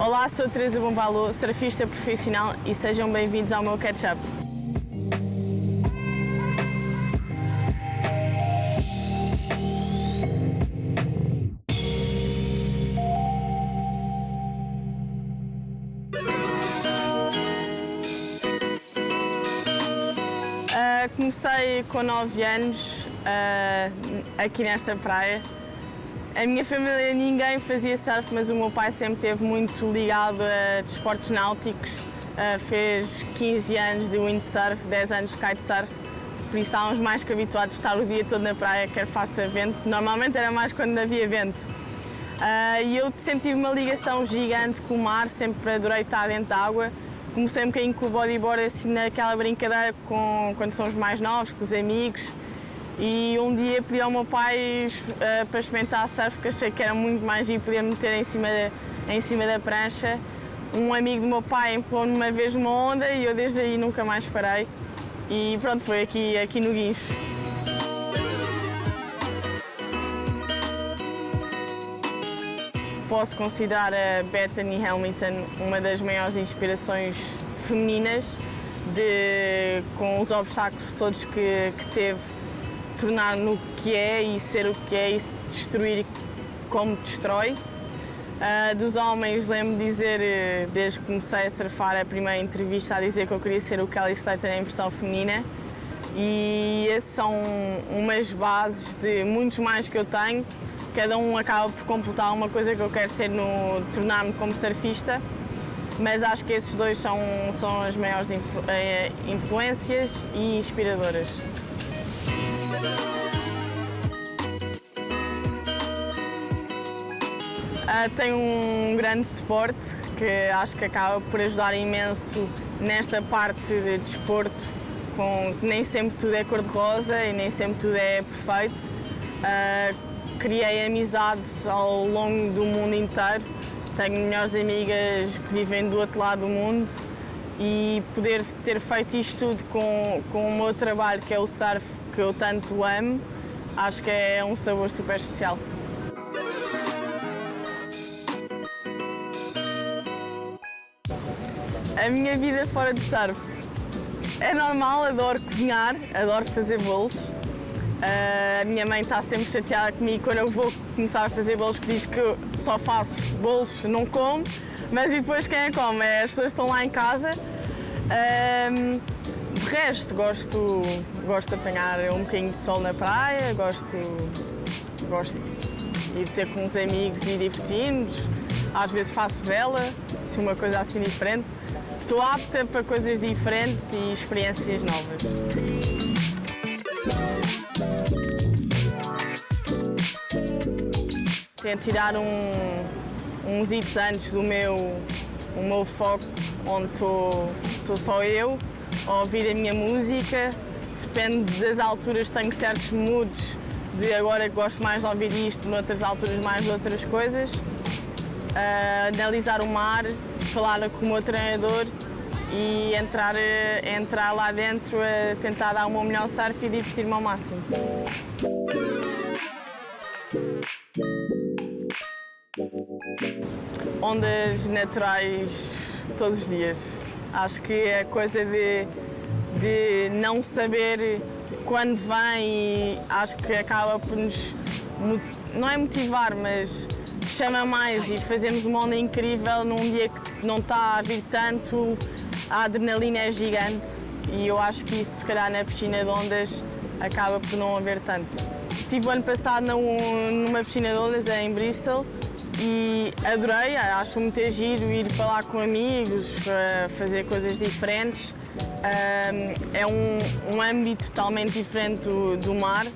Olá, sou a Teresa Bombalo, surfista profissional e sejam bem-vindos ao meu catch-up. Comecei com 9 anos aqui nesta praia. A minha família ninguém fazia surf, mas o meu pai sempre esteve muito ligado a desportos náuticos. Fez 15 anos de windsurf, 10 anos de kitesurf, por isso estávamos mais que habituados a estar o dia todo na praia, quer faça vento. Normalmente era mais quando havia vento. E eu sempre tive uma ligação gigante com o mar, sempre adorei estar dentro da água. Comecei um bocadinho com o bodyboard, assim, naquela brincadeira quando somos mais novos, com os amigos. E um dia pedi ao meu pai para experimentar surf, porque achei que era muito mais giro poder meter em cima da prancha. Um amigo do meu pai empurrou-me uma vez uma onda e eu desde aí nunca mais parei. E pronto, foi aqui no Guincho. Posso considerar a Bethany Hamilton uma das maiores inspirações femininas, com os obstáculos todos que teve, tornar no que é e ser o que é e se destruir como destrói. Dos homens, lembro-me de dizer, desde que comecei a surfar, a primeira entrevista a dizer que eu queria ser o Kelly Slater em versão feminina. E essas são umas bases de muitos mais que eu tenho. Cada um acaba por completar uma coisa que eu quero ser, tornar-me como surfista, mas acho que esses dois são as maiores influências e inspiradoras. Tenho um grande suporte que acho que acaba por ajudar imenso nesta parte de desporto, que nem sempre tudo é cor-de-rosa e nem sempre tudo é perfeito. Criei amizades ao longo do mundo inteiro, tenho melhores amigas que vivem do outro lado do mundo e poder ter feito isto tudo com o meu trabalho, que é o surf, que eu tanto amo, acho que é um sabor super especial. A minha vida fora de surf é normal, adoro cozinhar, adoro fazer bolos. A minha mãe está sempre chateada comigo quando eu vou começar a fazer bolos, que diz que eu só faço bolos, não como, mas e depois quem é que come? As pessoas estão lá em casa. De resto, gosto de apanhar um bocadinho de sol na praia, gosto de ir ter com uns amigos e divertir-nos. Às vezes faço vela, se uma coisa assim diferente. Estou apta para coisas diferentes e experiências novas. Tento tirar uns hits antes o meu foco, onde estou só eu, a ouvir a minha música. Depende das alturas, tenho certos moods de agora gosto mais de ouvir isto, noutras alturas mais de outras coisas. Analisar o mar, falar com o meu treinador e entrar lá dentro a tentar dar o meu melhor surf e divertir-me ao máximo. Ondas naturais todos os dias. Acho que é coisa de não saber quando vem e acho que acaba por nos, não é motivar, mas chama mais e fazemos uma onda incrível num dia que não está a vir tanto, a adrenalina é gigante e eu acho que isso, se calhar, na piscina de ondas acaba por não haver tanto. Estive o ano passado numa piscina de ondas em Bristol e adorei, acho muito giro ir para lá com amigos, fazer coisas diferentes. É um âmbito totalmente diferente do mar.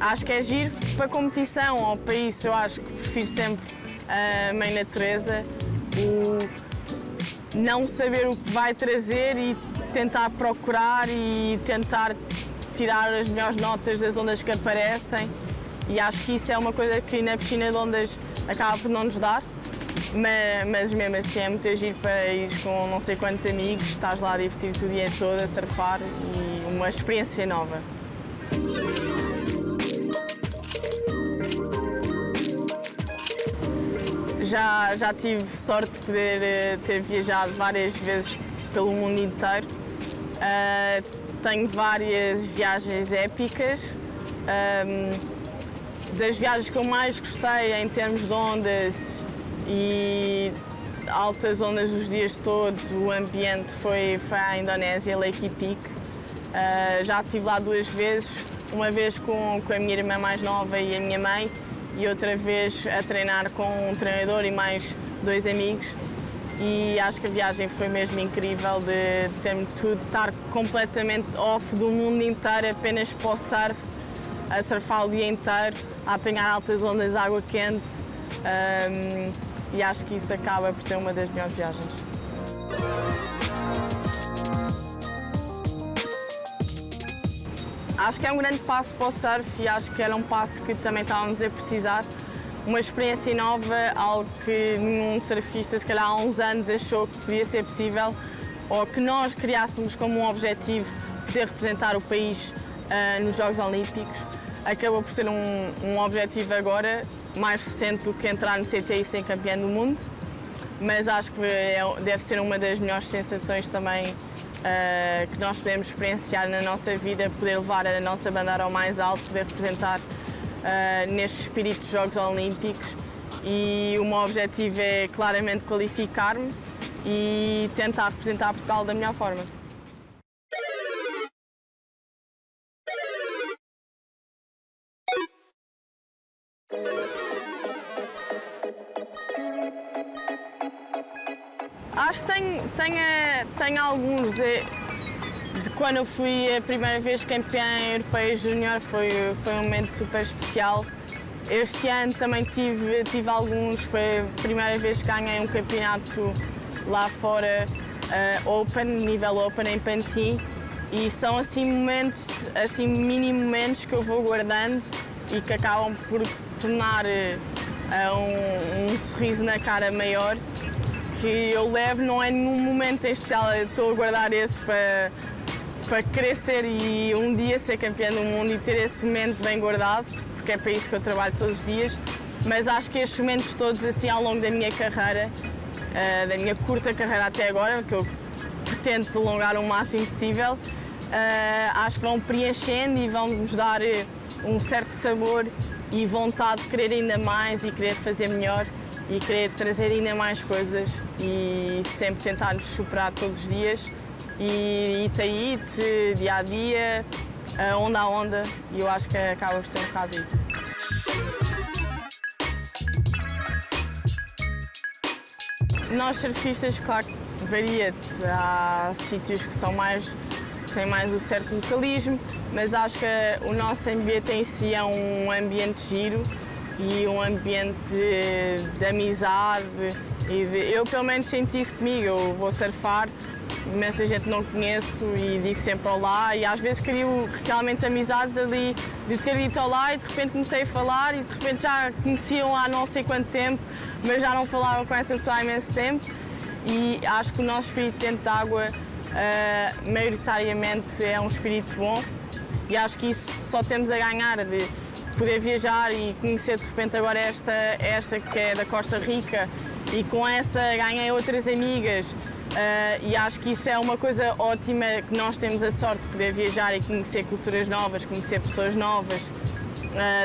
Acho que é giro para competição ou para isso, eu acho que prefiro sempre a mãe natureza, o não saber o que vai trazer e tentar procurar e tentar tirar as melhores notas das ondas que aparecem. E acho que isso é uma coisa que na piscina de ondas acaba por não nos dar, mas mesmo assim é muito giro para ir com não sei quantos amigos, estás lá a divertir-te o dia todo a surfar e uma experiência nova. Já tive sorte de poder ter viajado várias vezes pelo mundo inteiro. Tenho várias viagens épicas. Das viagens que eu mais gostei em termos de ondas e altas ondas os dias todos, o ambiente foi a Indonésia, Lake Epik. Já estive lá 2 vezes, uma vez com a minha irmã mais nova e a minha mãe, e outra vez a treinar com um treinador e mais 2 amigos. E acho que a viagem foi mesmo incrível, de ter-me tudo, estar completamente off do mundo inteiro, apenas para o surf, a surfar o dia inteiro, a apanhar altas ondas, água quente. E acho que isso acaba por ser uma das melhores viagens. Acho que é um grande passo para o surf e acho que era um passo que também estávamos a precisar. Uma experiência nova, algo que nenhum surfista, se calhar há uns anos, achou que podia ser possível, ou que nós criássemos como um objetivo poder representar o país nos Jogos Olímpicos. Acabou por ser um objetivo agora, mais recente do que entrar no CT e ser campeã do mundo, mas acho que deve ser uma das melhores sensações também que nós podemos experienciar na nossa vida, poder levar a nossa bandeira ao mais alto, poder representar neste espírito dos Jogos Olímpicos. E o meu objetivo é claramente qualificar-me e tentar representar Portugal da melhor forma. Acho que tenho alguns. De quando eu fui a primeira vez campeã europeia júnior foi um momento super especial. Este ano também tive alguns, foi a primeira vez que ganhei um campeonato lá fora, nível Open em Pantin, e são assim momentos, assim mini momentos que eu vou guardando e que acabam por tornar um sorriso na cara maior, que eu levo, não é nenhum momento em especial, eu estou a guardar esse para querer ser e um dia ser campeã do mundo e ter esse momento bem guardado, porque é para isso que eu trabalho todos os dias. Mas acho que estes momentos todos, assim, ao longo da minha carreira, da minha curta carreira até agora, que eu pretendo prolongar o máximo possível, acho que vão preenchendo e vão-nos dar um certo sabor e vontade de querer ainda mais e querer fazer melhor e querer trazer ainda mais coisas e sempre tentar nos superar todos os dias e ite a ite, dia a dia, onda a onda, e eu acho que acaba por ser um bocado isso. Nós surfistas, claro que varia-te, há sítios que têm mais o certo localismo, mas acho que o nosso ambiente em si é um ambiente giro e um ambiente de amizade. Eu pelo menos senti isso comigo, eu vou surfar, imensa gente não conheço e digo sempre olá, e às vezes crio realmente amizades ali de ter dito olá e de repente comecei a falar e de repente já conheciam há não sei quanto tempo, mas já não falava com essa pessoa há imenso tempo, e acho que o nosso espírito dentro de água maioritariamente é um espírito bom, e acho que isso só temos a ganhar de poder viajar e conhecer de repente agora esta que é da Costa Rica, e com essa ganhei outras amigas, e acho que isso é uma coisa ótima, que nós temos a sorte de poder viajar e conhecer culturas novas, conhecer pessoas novas.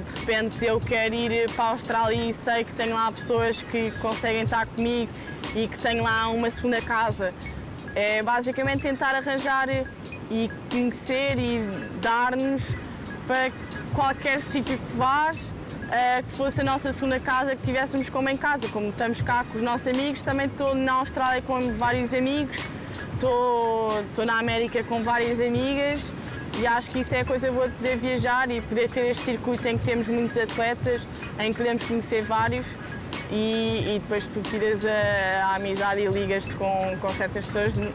De repente eu quero ir para a Austrália e sei que tenho lá pessoas que conseguem estar comigo e que tenho lá uma segunda casa. É basicamente tentar arranjar e conhecer e dar-nos para qualquer sítio que vás, que fosse a nossa segunda casa, que tivéssemos como em casa. Como estamos cá com os nossos amigos, também estou na Austrália com vários amigos, estou na América com várias amigas, e acho que isso é a coisa boa de poder viajar e poder ter este circuito em que temos muitos atletas, em que podemos conhecer vários, e depois tu tiras a amizade e ligas-te com certas pessoas de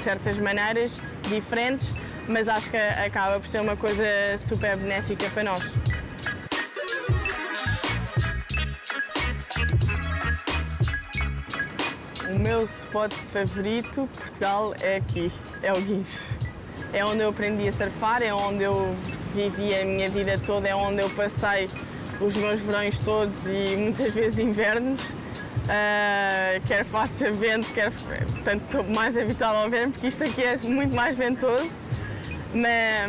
certas maneiras diferentes, mas acho que acaba por ser uma coisa super benéfica para nós. O meu spot favorito de Portugal é aqui, é o Guincho. É onde eu aprendi a surfar, é onde eu vivi a minha vida toda, é onde eu passei os meus verões todos e muitas vezes invernos. quer faça vento, portanto estou mais habituada ao vento, porque isto aqui é muito mais ventoso,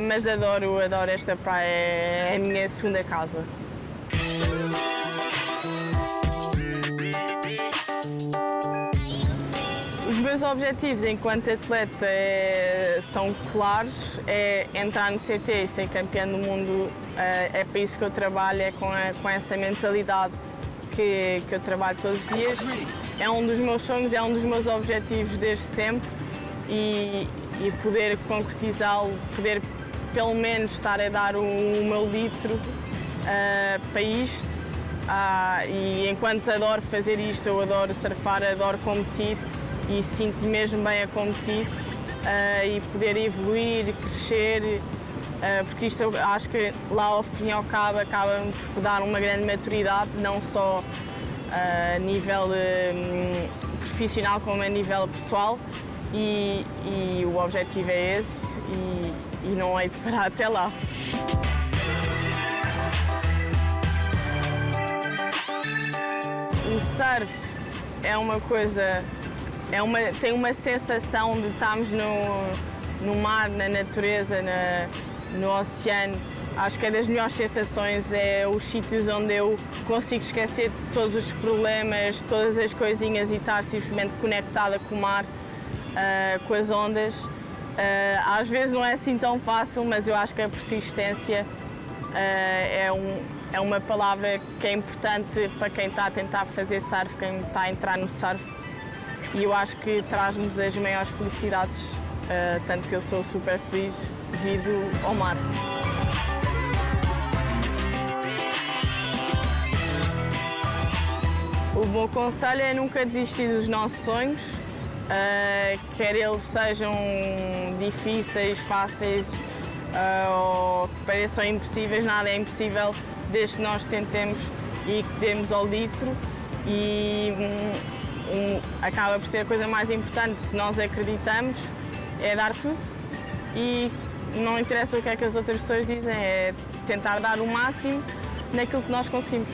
mas adoro esta praia, é a minha segunda casa. Os meus objetivos enquanto atleta são claros, é entrar no CT e ser campeã do mundo, é para isso que eu trabalho, é com essa mentalidade que eu trabalho todos os dias. É um dos meus sonhos, é um dos meus objetivos desde sempre e poder concretizá-lo, poder pelo menos estar a dar o meu litro para isto. E enquanto adoro fazer isto, eu adoro surfar, adoro competir e sinto-me mesmo bem a competir e poder evoluir, crescer, porque isto eu acho que lá ao fim e ao cabo acaba-nos por dar uma grande maturidade, não só a nível profissional como a nível pessoal e o objetivo é esse e não hei de parar até lá. O surf é uma coisa, tem uma sensação de estarmos no mar, na natureza, no oceano. Acho que é das melhores sensações, é os sítios onde eu consigo esquecer todos os problemas, todas as coisinhas e estar simplesmente conectada com o mar, com as ondas. Às vezes não é assim tão fácil, mas eu acho que a persistência é uma palavra que é importante para quem está a tentar fazer surf, quem está a entrar no surf. E eu acho que traz-nos as maiores felicidades, tanto que eu sou super feliz devido ao mar. O meu conselho é nunca desistir dos nossos sonhos, quer eles sejam difíceis, fáceis ou que pareçam impossíveis, nada é impossível desde que nós tentemos e que demos ao litro e acaba por ser a coisa mais importante, se nós acreditamos, é dar tudo e não interessa o que é que as outras pessoas dizem, é tentar dar o máximo naquilo que nós conseguimos.